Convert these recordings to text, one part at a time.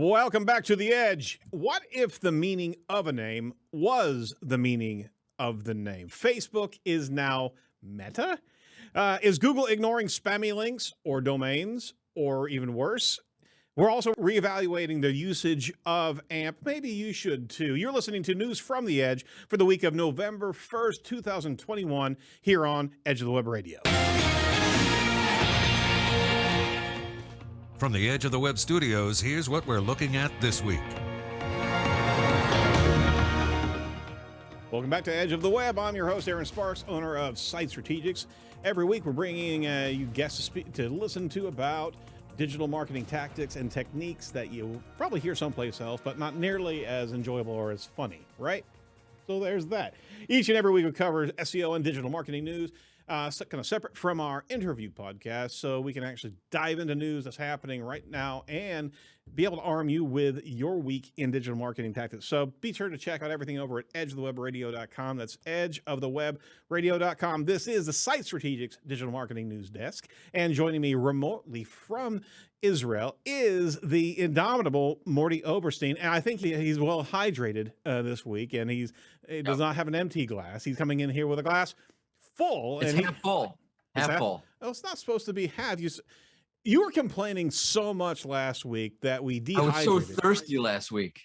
Welcome back to The Edge. What if the meaning of a name was the meaning of the name? Facebook is now Meta. Is Google ignoring spammy links or domains, or even worse? We're also reevaluating the usage of AMP. Maybe you should too. You're listening to News from The Edge for the week of November 1st, 2021, here on Edge of the Web Radio. From the Edge of the Web studios, here's what we're looking at this week. Welcome back to Edge of the Web. I'm your host, Aaron Sparks, owner of Site Strategics. Every week, we're bringing you guests to listen to about digital marketing tactics and techniques that you probably hear someplace else, but not nearly as enjoyable or as funny, right? So there's that. Each and every week, we cover SEO and digital marketing news, kind of separate from our interview podcast, so we can actually dive into news that's happening right now and be able to arm you with your week in digital marketing tactics. So be sure to check out everything over at edgeofthewebradio.com. That's edgeofthewebradio.com. This is the Site Strategics Digital Marketing News Desk, and joining me remotely from Israel is the indomitable Morty Oberstein, and I think he's well hydrated this week, and he does not have an empty glass. He's coming in here with a glass full. It's half full. Half full. Oh, it's not supposed to be half. You were complaining so much last week that we dehydrated. I was so thirsty last week.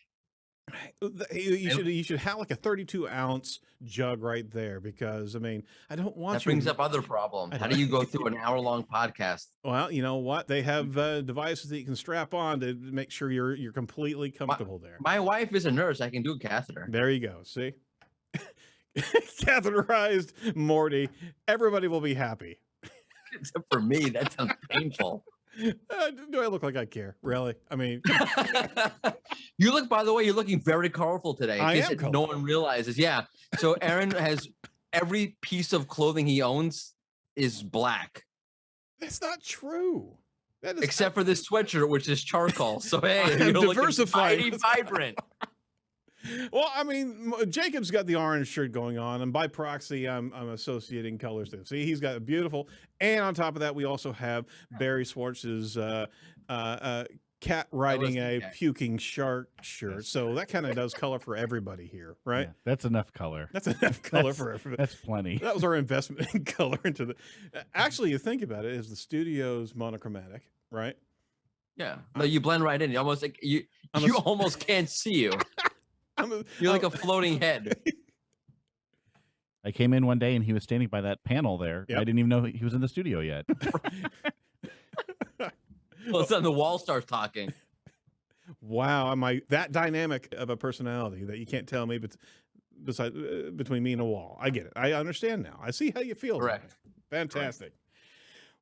You should have like a 32-ounce jug right there, because I mean, I don't want that brings up other problems. How do you go through an hour-long podcast? Well, you know what? They have devices that you can strap on to make sure you're completely comfortable there. My wife is a nurse. I can do a catheter. There you go. See? Catheterized Morty. Everybody will be happy. Except for me. That sounds painful. Do I look like I care? Really? I mean, you look, by the way, you're looking very colorful today. I am colorful. No one realizes. Yeah. So Aaron has every piece of clothing he owns is black. That's not true. That is except for this sweatshirt, which is charcoal. So hey, you're diversified. Looking mighty vibrant. Well, I mean, Jacob's got the orange shirt going on, and by proxy, I'm associating colors there. See, he's got a beautiful, and on top of that, we also have Barry Schwartz's cat riding a puking shark shirt. So that kind of does color for everybody here, right? Yeah, that's enough color. That's enough color for everybody. That's plenty. That was our investment in color into the. Actually, you think about it, is the studio's monochromatic, right? Yeah. No, you blend right in. You almost like you almost can't see you. You're like a floating head. I came in one day and he was standing by that panel there. Yep. I didn't even know he was in the studio yet. All of a sudden the wall starts talking. Wow, am I that dynamic of a personality that you can't tell me between me and a wall? I get it. I understand now. I see how you feel. Correct. Fantastic. Correct.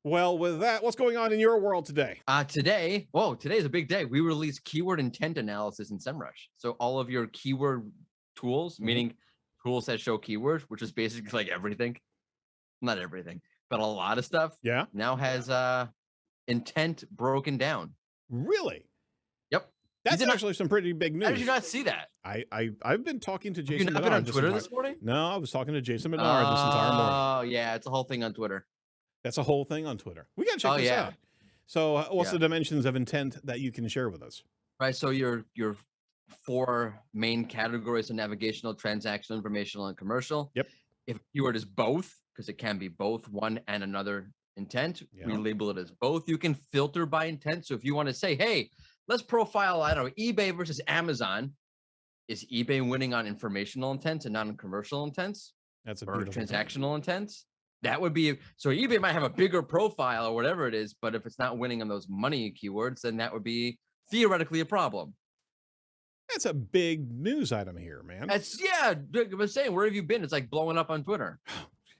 Well, with that, what's going on in your world today? Today is a big day. We released keyword intent analysis in SEMrush. So all of your keyword tools, meaning tools that show keywords, which is basically like everything, not everything, but a lot of stuff. Yeah. Now has intent broken down. Really? Yep. That's actually some pretty big news. How did you not see that? I've been talking to Jason. Have you not been on Twitter this morning? No, I was talking to Jason Menard this entire morning. Oh yeah, it's a whole thing on Twitter. That's a whole thing on Twitter. We got to check this out. So what's the dimensions of intent that you can share with us? Right. So your 4 main categories of navigational, transactional, informational, and commercial. Yep. If keyword is both, because it can be both one and another intent, we label it as both. You can filter by intent. So if you want to say, hey, let's profile, I don't know, eBay versus Amazon. Is eBay winning on informational intents and not on commercial intents? That's a or beautiful transactional intents? That would be, so eBay might have a bigger profile or whatever it is, but if it's not winning on those money keywords, then that would be theoretically a problem. That's a big news item here, man. I was saying, where have you been? It's like blowing up on Twitter.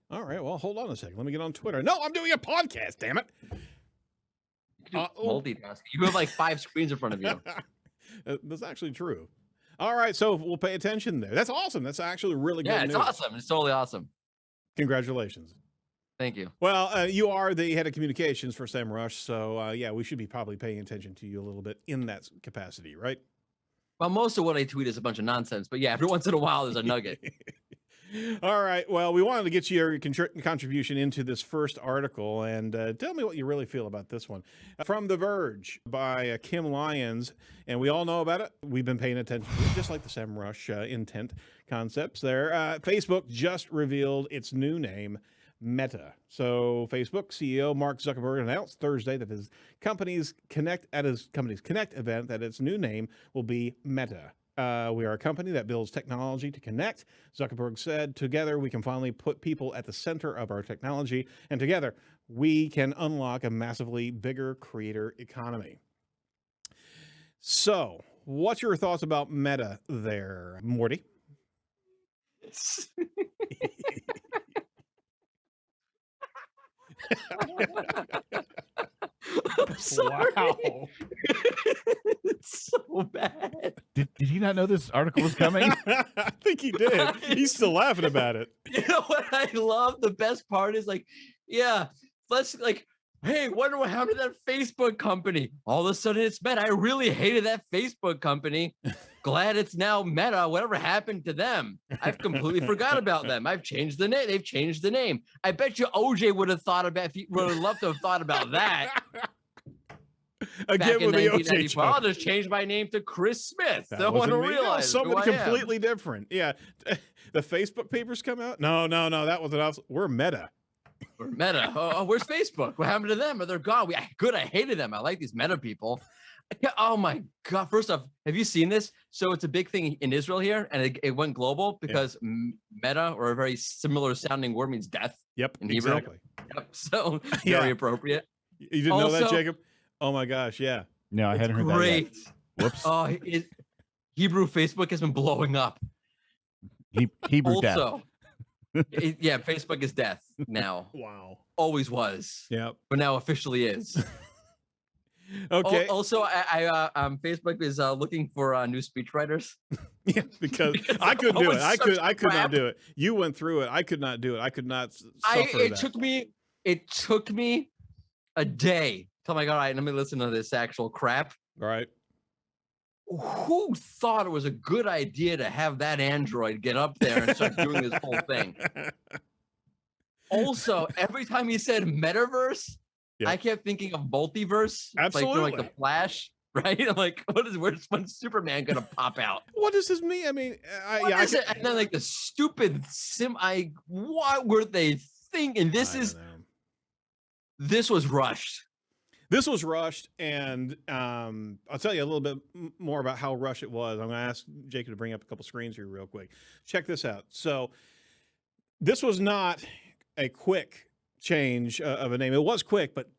All right, well, hold on a second. Let me get on Twitter. No, I'm doing a podcast, damn it. Multitasking. You have like 5 screens in front of you. That's actually true. All right, so we'll pay attention there. That's awesome. That's actually really good news. Yeah, it's awesome. It's totally awesome. Congratulations. Thank you. Well, you are the head of communications for SEMrush, so yeah, we should be probably paying attention to you a little bit in that capacity, right? Well, most of what I tweet is a bunch of nonsense, but yeah, every once in a while there's a nugget. All right. Well, we wanted to get your contribution into this first article, and tell me what you really feel about this one. From The Verge by Kim Lyons, and we all know about it. We've been paying attention to it, just like the SEMrush intent concepts there. Facebook just revealed its new name, Meta. So Facebook CEO Mark Zuckerberg announced Thursday that his company's Connect event that its new name will be Meta. We are a company that builds technology to connect. Zuckerberg said, together we can finally put people at the center of our technology, and together we can unlock a massively bigger creator economy. So, what's your thoughts about Meta there, Morty? I'm sorry. Wow. It's so bad. Did he not know this article was coming? I think he did. He's still laughing about it. You know what I love? The best part is like, yeah, let's like, hey, wonder what happened to that Facebook company. All of a sudden it's Meta. I really hated that Facebook company. Glad it's now Meta. Whatever happened to them? I've completely forgot about them. I've changed the name. They've changed the name. I bet you OJ would have thought about, if he would have loved to have thought about that. Again, Back in with the OJ joke. I'll just change my name to Chris Smith. Don't want to realize somebody who I am. completely different. Yeah, the Facebook papers come out. No, that wasn't us. We're Meta. We're Meta. Oh, where's Facebook? What happened to them? They're gone. I hated them. I like these Meta people. Oh my God. First off, have you seen this? So it's a big thing in Israel here, and it went global because Meta, or a very similar sounding word, means death. Yep, in Hebrew. exactly. Yep. So very appropriate. You didn't know that, Jacob? Oh my gosh, yeah. No, I hadn't heard that yet. Whoops. Oh, Hebrew Facebook has been blowing up. Hebrew death. Also, yeah, Facebook is death now. Wow. Always was. Yep. But now officially is. Okay. Also, Facebook is looking for new speechwriters. Yeah, because I couldn't do it. I could not do it. You went through it. I could not do it. I could not suffer that. It took me a day. Tell my God, all right, let me listen to this actual crap. All right. Who thought it was a good idea to have that Android get up there and start doing this whole thing? Also, every time he said metaverse, I kept thinking of multiverse. Absolutely. Like the Flash, right? I'm like, when's Superman gonna pop out? What does this mean? I mean, what is it? And then like the stupid what were they thinking? This was rushed. This was rushed, and I'll tell you a little bit more about how rushed it was. I'm going to ask Jacob to bring up a couple screens here real quick. Check this out. So this was not a quick change of a name. It was quick, but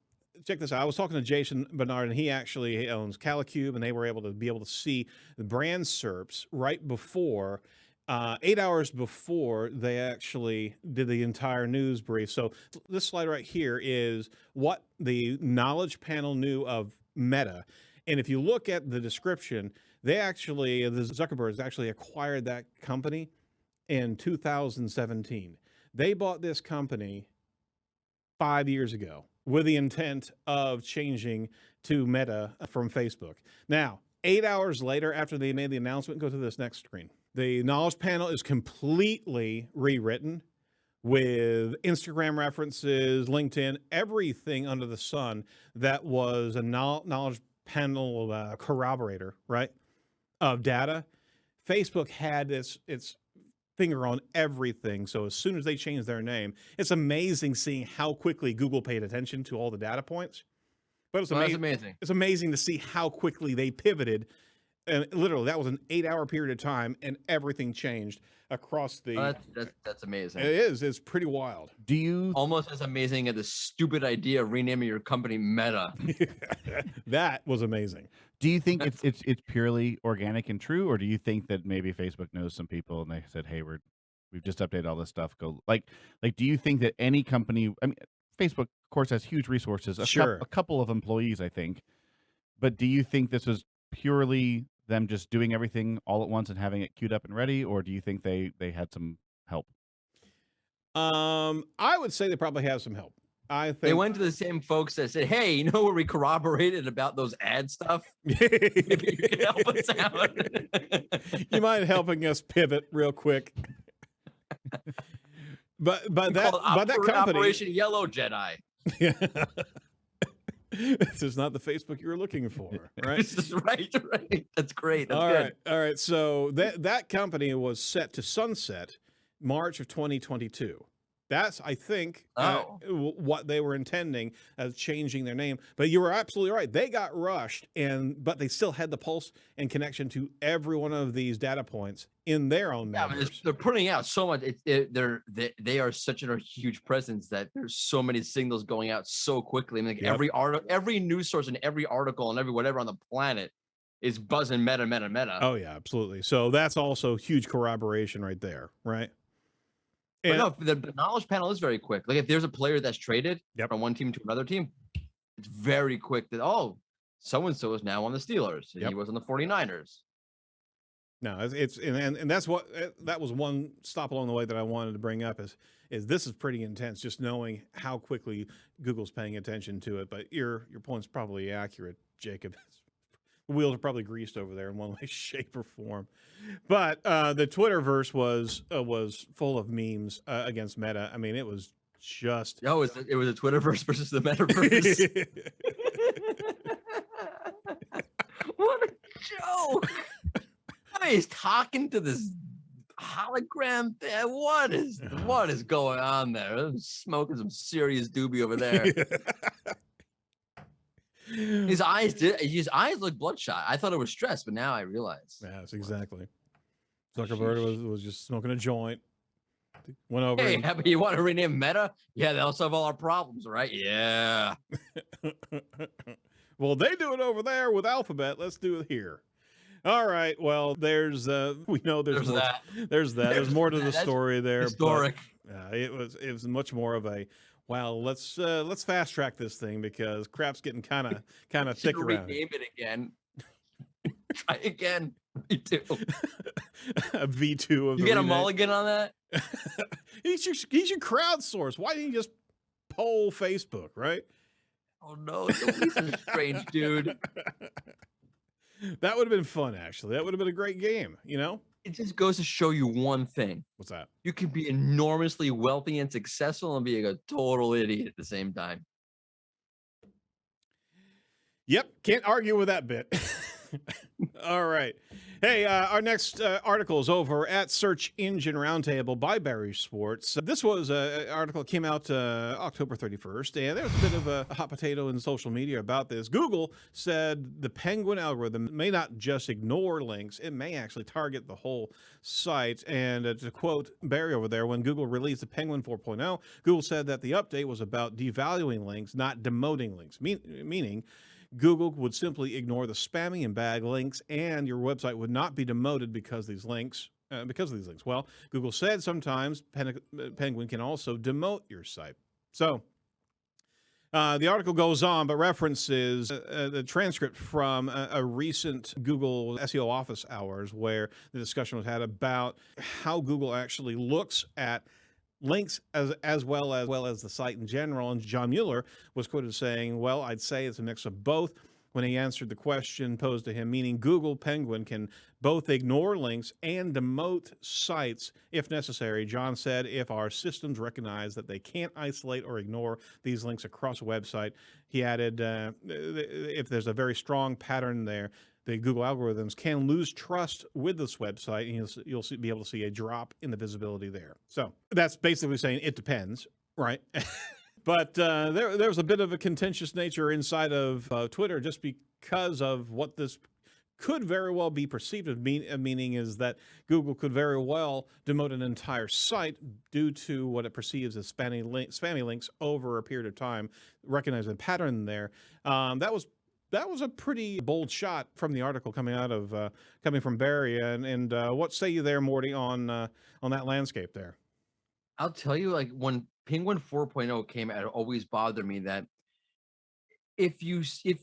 check this out. I was talking to Jason Bernard, and he actually owns Calicube, and they were able to see the brand SERPs right before 8 hours before they actually did the entire news brief. So this slide right here is what the knowledge panel knew of Meta. And if you look at the description, the Zuckerberg actually acquired that company in 2017. They bought this company 5 years ago with the intent of changing to Meta from Facebook. Now, 8 hours later, after they made the announcement, go to this next screen. The knowledge panel is completely rewritten with Instagram references, LinkedIn, everything under the sun that was a knowledge panel corroborator, right, of data. Facebook had its finger on everything. So as soon as they changed their name, it's amazing seeing how quickly Google paid attention to all the data points. But it's amazing. It's amazing to see how quickly they pivoted. And literally, that was an 8 hour period of time, and everything changed across the. That's amazing. It is. It's pretty wild. Do you almost as amazing as the stupid idea of renaming your company Meta? That was amazing. Do you think it's purely organic and true, or do you think that maybe Facebook knows some people and they said, "Hey, we've just updated all this stuff. Go like do you think that any company? I mean, Facebook, of course, has huge resources. A couple of employees, I think. But do you think this was purely them just doing everything all at once and having it queued up and ready, or do you think they had some help? I would say they probably have some help. I think they went to the same folks that said, "Hey, you know where we corroborated about those ad stuff? Maybe you can help us out." You mind helping us pivot real quick? But Called that company, Operation Yellow Jedi. this is not the Facebook you were looking for, right? This is right. That's great. That's All good. right. So that company was set to sunset March of 2022. That's, I think, what they were intending as changing their name. But you were absolutely right. They got rushed, but they still had the pulse and connection to every one of these data points in their own members. They're putting out so much. They are such a huge presence that there's so many signals going out so quickly. I mean, like every news source and every article and every whatever on the planet is buzzing meta. Oh yeah, absolutely. So that's also huge corroboration right there, right? But no, the knowledge panel is very quick. Like if there's a player that's traded from one team to another team, it's very quick that, so-and-so is now on the Steelers. And he was on the 49ers. No, and that's what, that was one stop along the way that I wanted to bring up is this is pretty intense, just knowing how quickly Google's paying attention to it. But your point's probably accurate, Jacob. The wheels are probably greased over there in one way, shape, or form. But the Twitterverse was full of memes against Meta. I mean, it was just it was a Twitterverse versus the Metaverse. What a joke! I mean, he's talking to this hologram thing. What is going on there? I'm smoking some serious doobie over there. His eyes look bloodshot. I thought it was stress, but now I realize. Yes, exactly. Zuckerberg was just smoking a joint. Went over. Hey, but you want to rename Meta? Yeah, that'll solve all our problems, right? Yeah. Well, they do it over there with Alphabet. Let's do it here. All right. Well, there's we know there's more. There's more to the story there. Historic. But, it was much more of a. Well, let's fast track this thing because crap's getting kind of thick around. Rename it again. Try again. V2. A V2 of you get a mulligan on that? he should crowdsource. Why didn't he just poll Facebook, right? Oh no, he's a strange dude. That would have been fun, actually. That would have been a great game, you know? It just goes to show you one thing. What's that? You can be enormously wealthy and successful and being a total idiot at the same time. Yep, can't argue with that bit. All right. Hey, our next article is over at Search Engine Roundtable by Barry Schwartz. This was an article that came out October 31st, and there was a bit of a hot potato in social media about this. Google said the Penguin algorithm may not just ignore links, it may actually target the whole site. And to quote Barry over there, when Google released the Penguin 4.0, Google said that the update was about devaluing links, not demoting links, meaning Google would simply ignore the spammy and bad links, and your website would not be demoted because of these links. Well, Google said sometimes Penguin can also demote your site. So the article goes on, but references the transcript from a recent Google SEO office hours where the discussion was had about how Google actually looks at links as well as the site in general. And John Mueller was quoted saying, well, I'd say it's a mix of both, when he answered the question posed to him, meaning Google Penguin can both ignore links and demote sites if necessary. John said if our systems recognize that they can't isolate or ignore these links across a website, he added, if there's a very strong pattern there, the Google algorithms can lose trust with this website, and you'll be able to see a drop in the visibility there. So that's basically saying it depends, right? But there was a bit of a contentious nature inside of Twitter just because of what this could very well be perceived as meaning is that Google could very well demote an entire site due to what it perceives as spammy links over a period of time, recognizing a pattern there. That was a pretty bold shot from the article coming from Barry. And what say you there, Morty, on that landscape there? I'll tell you, like when Penguin 4.0 came out, it always bothered me that if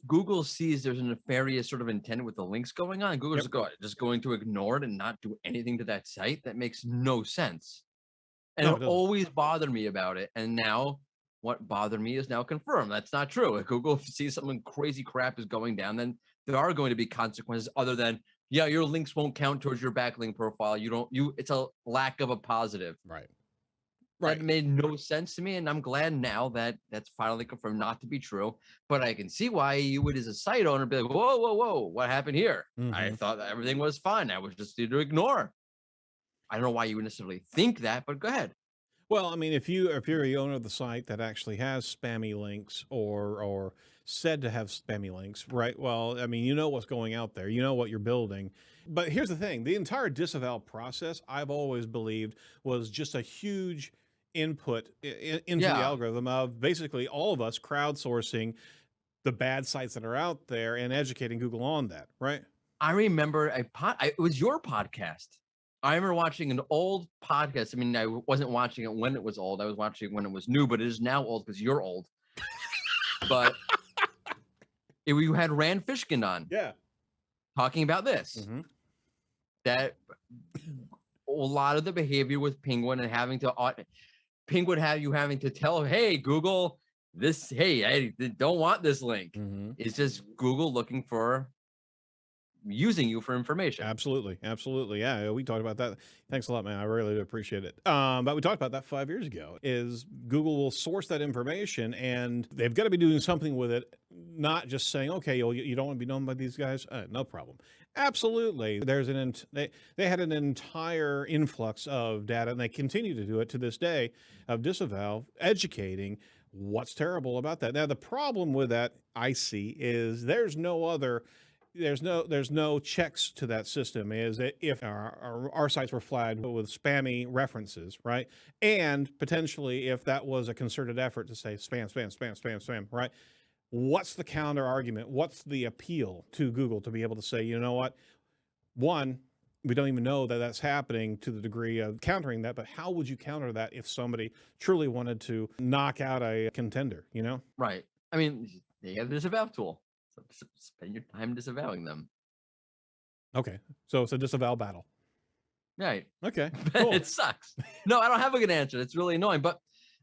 Google sees there's a nefarious sort of intent with the links going on, Google's just going to ignore it and not do anything to that site. That makes no sense. And it always bothered me about it. And now what bothered me is now confirmed. That's not true. If Google sees something crazy crap is going down, then there are going to be consequences other than, yeah, your links won't count towards your backlink profile. It's a lack of a positive. Right. Right. That made no sense to me, and I'm glad now that that's finally confirmed not to be true. But I can see why you would, as a site owner, be like, "Whoa, whoa, whoa! What happened here? I thought that everything was fine. I was just to ignore." I don't know why you would necessarily think that, but go ahead. Well, I mean, if you're a owner of the site that actually has spammy links or said to have spammy links, right? Well, I mean, you know what's going out there, you know what you're building. But here's the thing: the entire disavow process, I've always believed, was just a huge input into the Yeah, algorithm of basically all of us crowdsourcing the bad sites that are out there and educating Google on that, right? I remember it was your podcast. I remember watching an old podcast. I mean, I wasn't watching it when it was old. I was watching it when it was new, but it is now old because you're old. But you had Rand Fishkin on Yeah. talking about this. That a lot of the behavior with Penguin and having to having to tell, hey, Google, I don't want this link. It's just Google looking for using you for information. Absolutely. Absolutely. Yeah. We talked about that. Thanks a lot, man. I really do appreciate it. But we talked about that 5 years ago is Google will source that information and they've got to be doing something with it, not just saying, okay, you don't want to be known by these guys. No problem. Absolutely. They had an entire influx of data and they continue to do it to this day of disavow, educating what's terrible about that. Now, the problem with that I see is there's no checks to that system. Is that if our sites were flagged with spammy references, right? And potentially if that was a concerted effort to say spam, spam, spam, spam, spam, right? What's the counter argument? What's the appeal to Google to be able to say, you know what? One, we don't even know that that's happening to the degree of countering that, but how would you counter that if somebody truly wanted to knock out a contender, you know? Right. I mean, they have the disavow tool. So spend your time disavowing them. Okay. So it's a disavow battle. Right. Okay. Cool. It sucks. No, I don't have a good answer. It's really annoying. But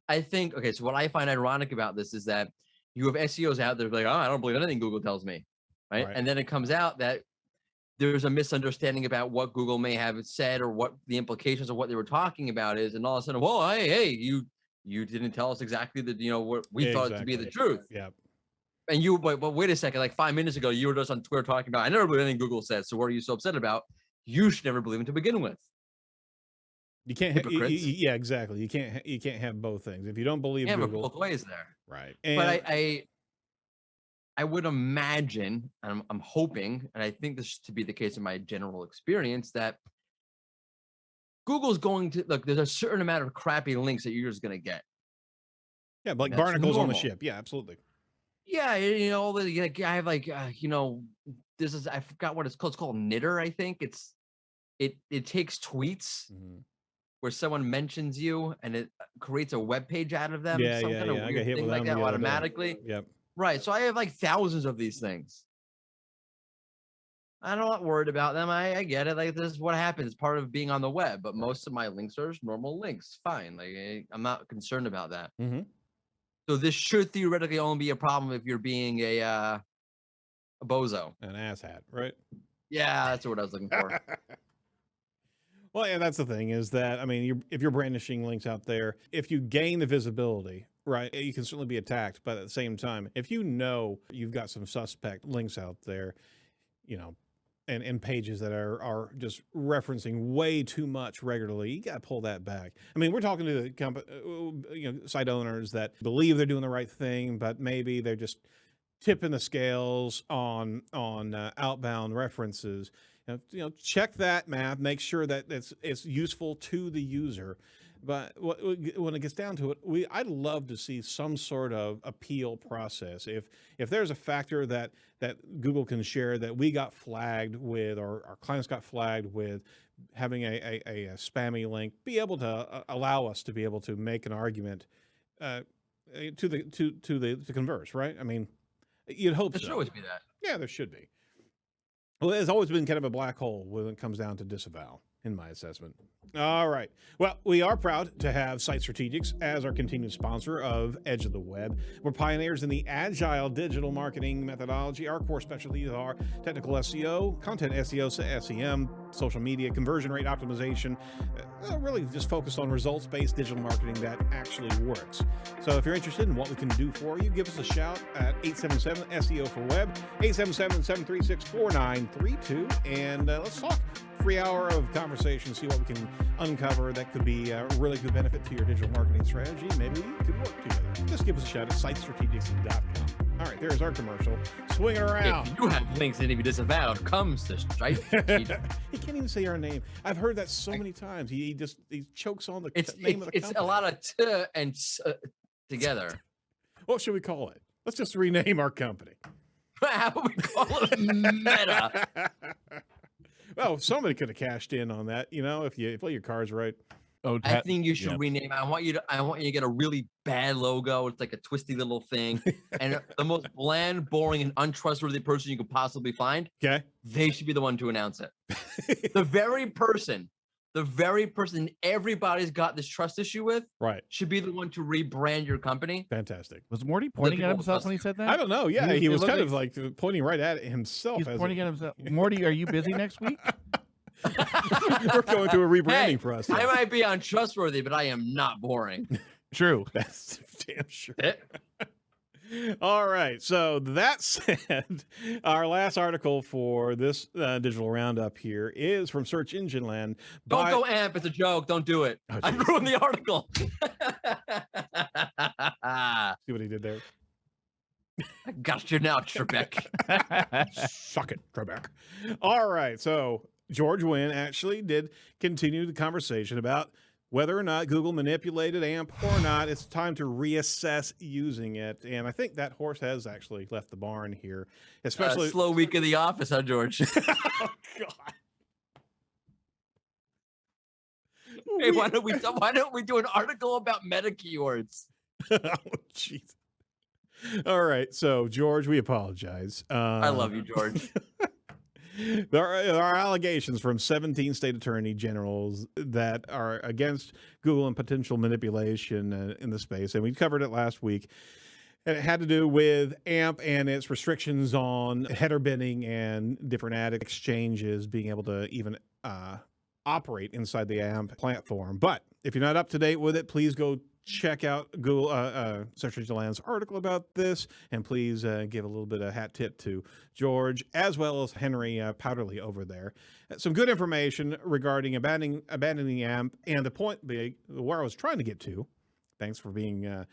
I think, okay, so what I find ironic about this is that you have SEOs out there like, oh, I don't believe anything Google tells me. Right. And then it comes out that there's a misunderstanding about what Google may have said or what the implications of what they were talking about is. And all of a sudden, whoa, hey, you didn't tell us exactly what we thought to be the truth. Yeah. And but wait a second, like 5 minutes ago, you were just on Twitter talking about, I never believe anything Google said. So what are you so upset about? You should never believe it to begin with. You can't. Yeah, exactly. You can't have both things. If you don't believe Google, both ways there. Right. But I would imagine, and I'm hoping, and I think this to be the case in my general experience, that Google's going to look. There's a certain amount of crappy links that you're just going to get. Yeah, like barnacles on the ship. Yeah, absolutely. Yeah, I have this is, I forgot what it's called. It's called Knitter, I think. It takes tweets where someone mentions you and it creates a web page out of them. Yeah, some kind of I got weird hit thing with like them that automatically. Yep. Right. So I have like thousands of these things. I'm not worried about them. I get it. Like, this is what happens. It's part of being on the web. But most of my links are normal links. Fine. Like, I'm not concerned about that. So this should theoretically only be a problem if you're being a bozo. An asshat, right? Yeah, that's what I was looking for. Well, yeah, that's the thing is that, I mean, if you're brandishing links out there, if you gain the visibility, right, you can certainly be attacked. But at the same time, if you know you've got some suspect links out there, and pages that are just referencing way too much regularly, you got to pull that back. I mean, we're talking to the site owners that believe they're doing the right thing, but maybe they're just tipping the scales on outbound references. Check that math, make sure that it's useful to the user. But when it gets down to it, I'd love to see some sort of appeal process. If there's a factor that Google can share that we got flagged with, or our clients got flagged with having a spammy link, be able to allow us to be able to make an argument to the converse, right? I mean, you'd hope there should always be that. Yeah, there should be. Well, there's always been kind of a black hole when it comes down to disavow. in my assessment. All right. Well, we are proud to have Site Strategics as our continued sponsor of Edge of the Web. We're pioneers in the agile digital marketing methodology. Our core specialties are technical SEO, content SEO, SEM, social media, conversion rate optimization, really just focused on results-based digital marketing that actually works. So if you're interested in what we can do for you, give us a shout at 877 SEO for Web, 877-736-4932, and let's talk. Free hour of conversation, see what we can uncover that could be a really good benefit to your digital marketing strategy. Maybe we could work together. Just give us a shout at sitestrategics.com. All right, there's our commercial. Swinging around. If you have links and if you disavow, comes to Site Strategics. He can't even say our name. I've heard that so many times. He chokes on the name of the company. It's a lot of t and together. What should we call it? Let's just rename our company. How would we call it? Meta. Well, somebody could have cashed in on that, if you play your cards right. Oh, I think you should rename. I want you to get a really bad logo. It's like a twisty little thing, and the most bland, boring, and untrustworthy person you could possibly find. Okay, they should be the one to announce it. the very person everybody's got this trust issue with, right, should be the one to rebrand your company. Fantastic. Was Morty pointing at himself when he said that? I don't know. Yeah, he was kind of like pointing right at himself. He's pointing at himself. Morty, are you busy next week? We're going through a rebranding process. I might be untrustworthy, but I am not boring. True. That's damn sure. All right. So that said, our last article for this digital roundup here is from Search Engine Land. Don't go AMP. It's a joke. Don't do it. I ruined the article. See what he did there? I got you now, Trebek. Suck it, Trebek. All right. So George Wynn actually did continue the conversation about whether or not Google manipulated AMP or not. It's time to reassess using it. And I think that horse has actually left the barn here, especially slow week of the office, huh, George? Oh, God. Hey, why don't we do an article about meta keywords? Oh, jeez. All right. So, George, we apologize. I love you, George. There are allegations from 17 state attorney generals that are against Google and potential manipulation in the space. And we covered it last week. And it had to do with AMP and its restrictions on header bidding and different ad exchanges being able to even operate inside the AMP platform. But if you're not up to date with it, please go check out Google Search Engine Land's article about this, and please give a little bit of hat tip to George as well as Henry Powderly over there. Some good information regarding abandoning AMP, and the point where I was trying to get to. Thanks for being a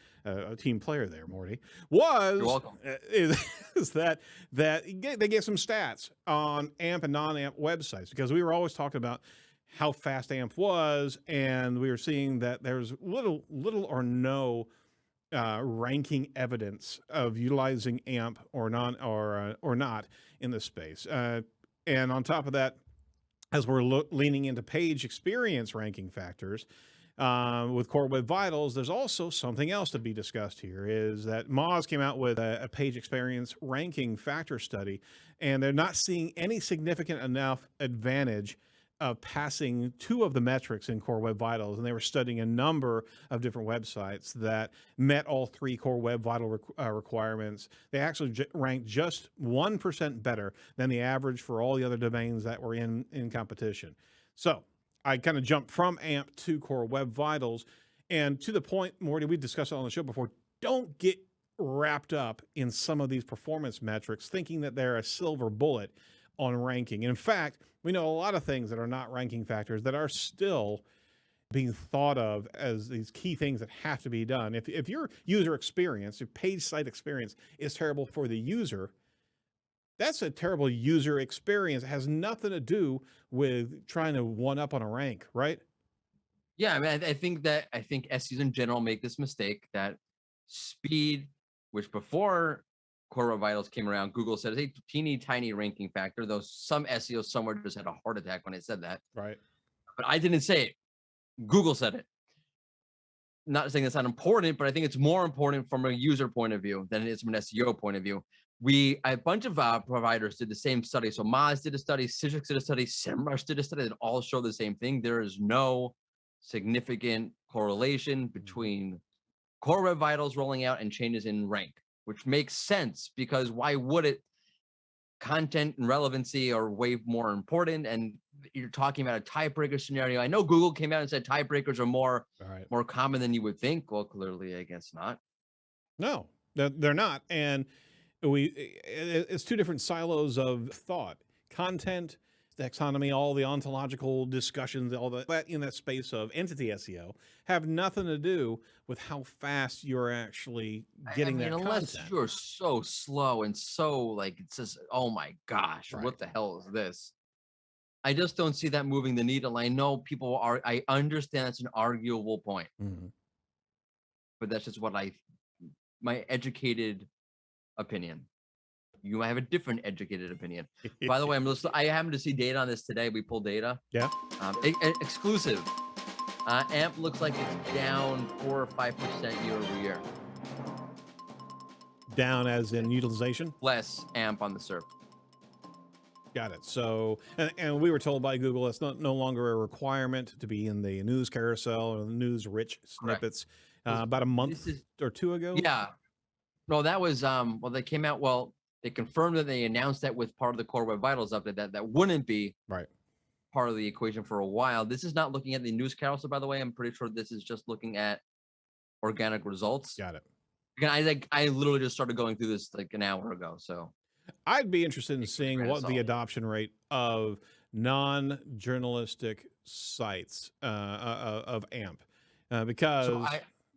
team player there, Morty. Was You're welcome. Is that they gave some stats on AMP and non-AMP websites, because we were always talking about how fast AMP was, and we were seeing that there's little or no ranking evidence of utilizing AMP or not in this space. And on top of that, as we're leaning into page experience ranking factors with Core Web Vitals, there's also something else to be discussed here. Is that Moz came out with a page experience ranking factor study, and they're not seeing any significant enough advantage of passing two of the metrics in Core Web Vitals, and they were studying a number of different websites that met all three Core Web Vital requirements. They actually ranked just 1% better than the average for all the other domains that were in competition. So I kind of jumped from AMP to Core Web Vitals, and to the point, Morty, we discussed it on the show before, don't get wrapped up in some of these performance metrics thinking that they're a silver bullet on ranking. And in fact, we know a lot of things that are not ranking factors that are still being thought of as these key things that have to be done. If your user experience, your page site experience is terrible for the user, that's a terrible user experience. It has nothing to do with trying to one up on a rank, right? Yeah, I mean, I think SEOs in general make this mistake that speed, which before Core Web Vitals came around, Google said it's a teeny tiny ranking factor, though some SEOs somewhere just had a heart attack when I said that. Right. But I didn't say it. Google said it. Not saying that's not important, but I think it's more important from a user point of view than it is from an SEO point of view. a bunch of providers did the same study. So Moz did a study, Citrix did a study, SEMrush did a study that all show the same thing. There is no significant correlation between Core Web Vitals rolling out and changes in rank, which makes sense because why would it? Content and relevancy are way more important, and you're talking about a tiebreaker scenario. I know Google came out and said tiebreakers are more common than you would think. Well, clearly, I guess not. No, they're not, and it's two different silos of thought: content, taxonomy, all the ontological discussions, all that in that space of entity SEO have nothing to do with how fast you're actually getting that unless content. You're so slow and so like it says, oh my gosh, what the hell is this? I just don't see that moving the needle. I know people are. I understand it's an arguable point, but that's just what my educated opinion. You might have a different educated opinion. By the way, I happened to see data on this today. We pulled data. Yeah. Exclusive. AMP looks like it's down 4 or 5% year over year. Down as in utilization? Less AMP on the SERP. Got it. So, and we were told by Google it's no longer a requirement to be in the news carousel or the news-rich snippets. About a month or two ago? Yeah. No, that was, they came out, they confirmed that they announced that with part of the Core Web Vitals update that wouldn't be part of the equation for a while. This is not looking at the news carousel, by the way. I'm pretty sure this is just looking at organic results. Got it. Again, I literally just started going through this like an hour ago. So I'd be interested in seeing what the adoption rate of non-journalistic sites of AMP, because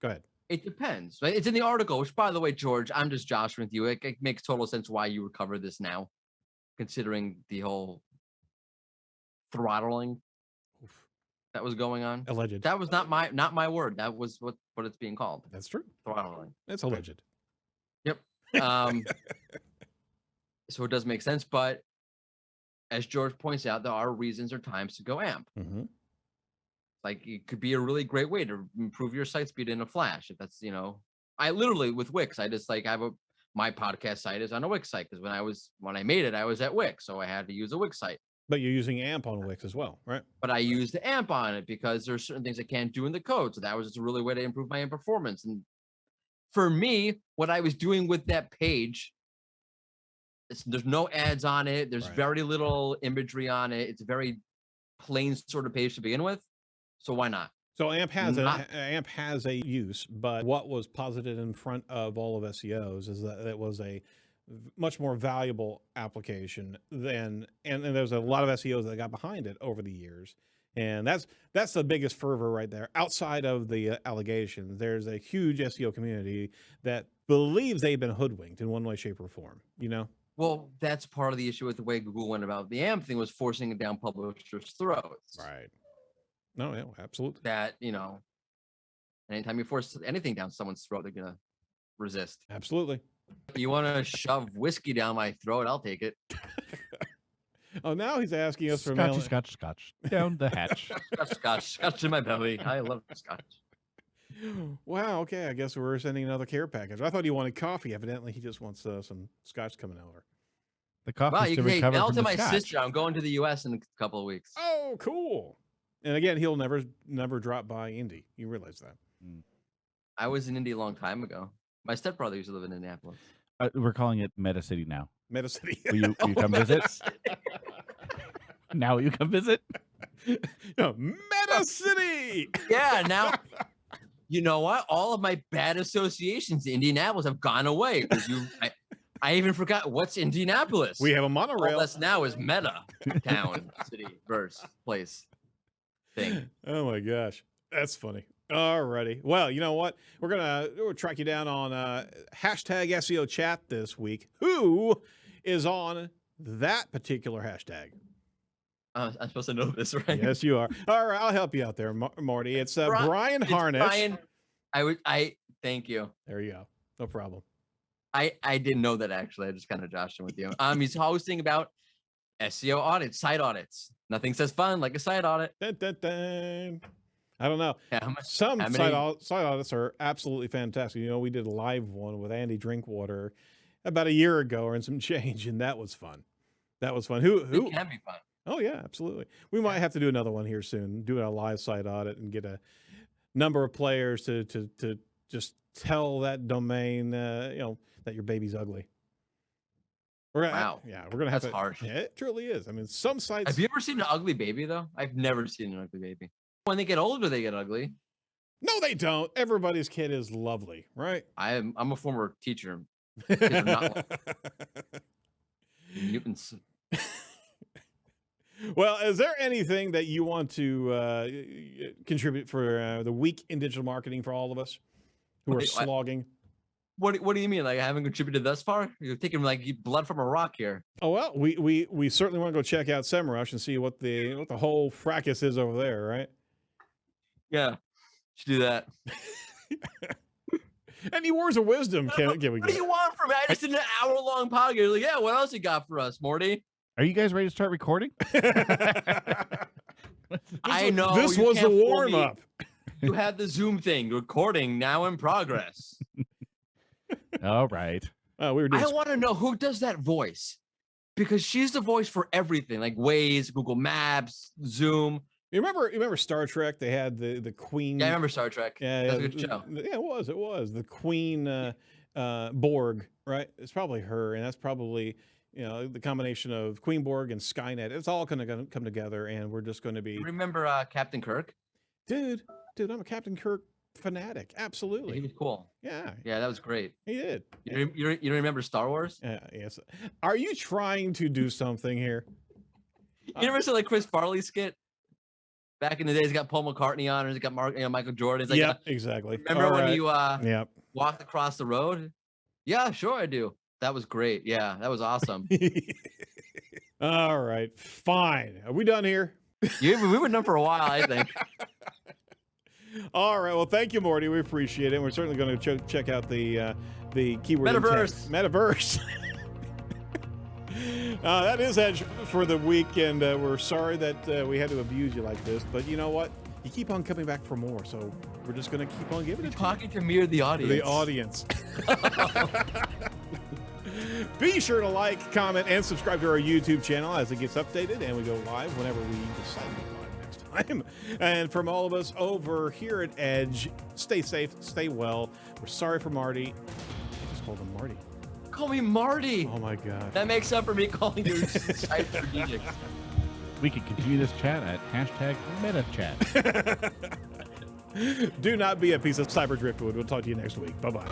go ahead. It depends, right? It's in the article, which, by the way, George, I'm just joshing with you. It makes total sense why you would cover this now, considering the whole throttling that was going on. Alleged. That was not my word. That was what it's being called. That's true. Throttling. It's alleged. Yep. So it does make sense, but as George points out, there are reasons or times to go AMP. Like it could be a really great way to improve your site speed in a flash. If that's, I literally with Wix, I just my podcast site is on a Wix site because when I made it, I was at Wix, so I had to use a Wix site. But you're using AMP on Wix as well, right? But I used the AMP on it because there's certain things I can't do in the code. So that was just a really way to improve my AMP performance. And for me, what I was doing with that page, there's no ads on it. There's very little imagery on it. It's a very plain sort of page to begin with. So why not? So AMP has a use, but what was posited in front of all of SEOs is that it was a much more valuable application than, and there's a lot of SEOs that got behind it over the years. And that's the biggest fervor right there. Outside of the allegations, there's a huge SEO community that believes they've been hoodwinked in one way, shape, or form, Well, that's part of the issue with the way Google went about the AMP thing, was forcing it down publishers' throats. Right. No, yeah, absolutely. That, anytime you force anything down someone's throat, they're going to resist. Absolutely. You want to shove whiskey down my throat, I'll take it. Oh, now he's asking us for scotch down the hatch. Scotch in my belly. I love scotch. Wow. Okay. I guess we're sending another care package. I thought he wanted coffee. Evidently, he just wants some scotch coming over. The coffee to recover mail from to the my scotch. sister. I'm going to the U.S. in a couple of weeks. Oh, cool. And again, he'll never drop by Indy. You realize that? I was in Indy a long time ago. My stepbrother used to live in Indianapolis. We're calling it Meta City now. Meta City. Will you come visit? Now will you come visit? No, Meta City. Yeah, now you know what? All of my bad associations to Indianapolis have gone away because I even forgot what's Indianapolis. We have a monorail. All that's now is Meta Town, city, verse, place, thing. Oh my gosh, that's funny. Alrighty. Well, you know what? We'll track you down on hashtag SEO chat this week. Who is on that particular hashtag? I'm supposed to know this, right? Yes, you are. All right, I'll help you out there, Marty. It's Brian Harnish. Brian, thank you. There you go. No problem. I didn't know that, actually. I just kind of joshed him with you. He's hosting about SEO audits, site audits. Nothing says fun like a site audit. Dun, dun, dun. I don't know. Some site audits are absolutely fantastic. We did a live one with Andy Drinkwater about a year ago and some change, and that was fun. That was fun. Who? It can be fun. Oh yeah, absolutely. We might have to do another one here soon. Do a live site audit and get a number of players to just tell that domain, that your baby's ugly. Wow. We're gonna have That's to. harsh. Yeah, it truly is. I mean, some sites. Have you ever seen an ugly baby though? I've never seen an ugly baby. When they get older, they get ugly. No, they don't. Everybody's kid is lovely, right? I'm a former teacher. Kids are not mutants. Well, is there anything that you want to contribute for the week in digital marketing for all of us who are slogging? What do you mean? Like I haven't contributed thus far? You're taking like blood from a rock here. Oh well, we certainly want to go check out SEMrush and see what the whole fracas is over there, right? Yeah, should do that. Any words of wisdom can we What get? do you want from me? I just did an hour-long podcast. You're like, yeah, what else you got for us, Morty? Are you guys ready to start recording? I know. This you was can't the fool warm me. up. You had the Zoom thing recording now in progress. All right. We were doing. I want to know who does that voice because she's the voice for everything, like Waze, Google Maps, Zoom. You remember Star Trek? They had the Queen. Yeah, I remember Star Trek. Yeah, That's a good show. Yeah, it was the Queen Borg, right? It's probably her, and that's probably the combination of Queen Borg and Skynet. It's all going to come together, and we're just going to be. Remember Captain Kirk? Dude, I'm a Captain Kirk fanatic. Absolutely, He was cool. Yeah, Yeah, that was great. he did. You don't remember Star Wars? Yes. Are you trying to do something here? You never saw the Chris Farley skit? Back in the days, he's got Paul McCartney on, or he's got Michael Jordan. It's like, Yep, exactly. Remember when you Yep. walked across the road? Yeah, sure I do. That was great. Yeah, that was awesome. All right, fine. Are we done here? We were done for a while, I think. All right. Well, thank you, Morty. We appreciate it. We're certainly going to check out the keyword Metaverse. Metaverse. That is Edge for the week, and we're sorry that we had to abuse you like this. But you know what? You keep on coming back for more, so we're just going to keep on giving it to Talking to me or the audience? the audience. Be sure to like, comment, and subscribe to our YouTube channel as it gets updated, and we go live whenever we decide to go live next time. And from all of us over here at Edge, stay safe, stay well. We're sorry for Marty. I just called him Marty. Call me Marty. Oh my God. That makes up for me calling you Site Strategics. We can continue this chat at #MetaChat. Do not be a piece of cyber driftwood. We'll talk to you next week. Bye-bye.